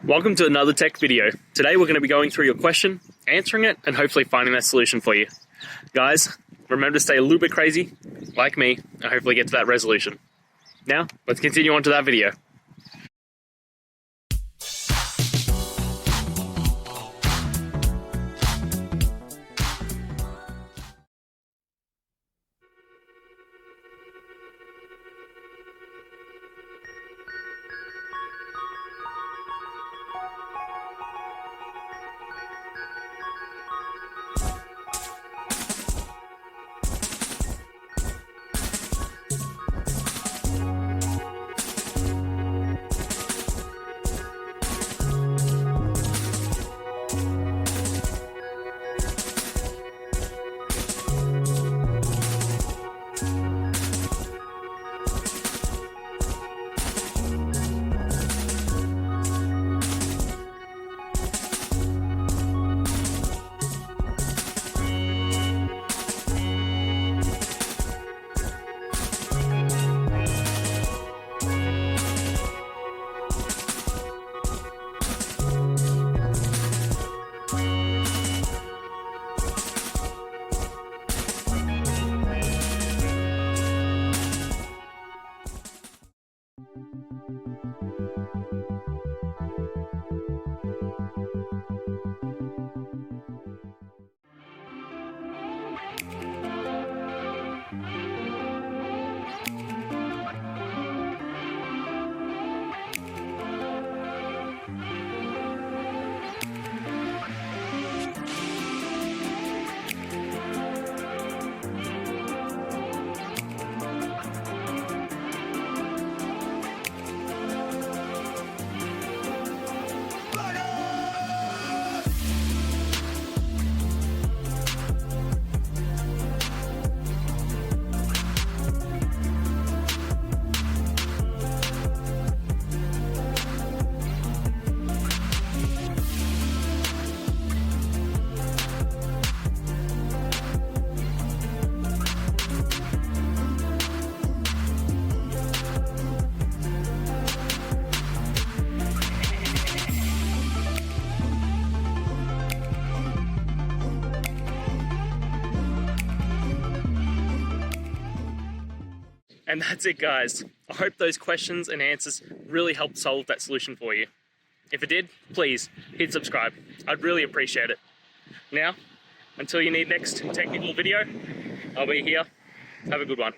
Welcome to another tech video. Today we're going to be going through your question, answering it, and hopefully finding that solution for you. Guys, remember to stay a little bit crazy, like me, and hopefully get to that resolution. Now, let's continue on to that video. And that's it, guys. I hope those questions and answers really helped solve that solution for you. If it did, please hit subscribe. I'd really appreciate it. Now, until you need next technical video, I'll be here. Have a good one.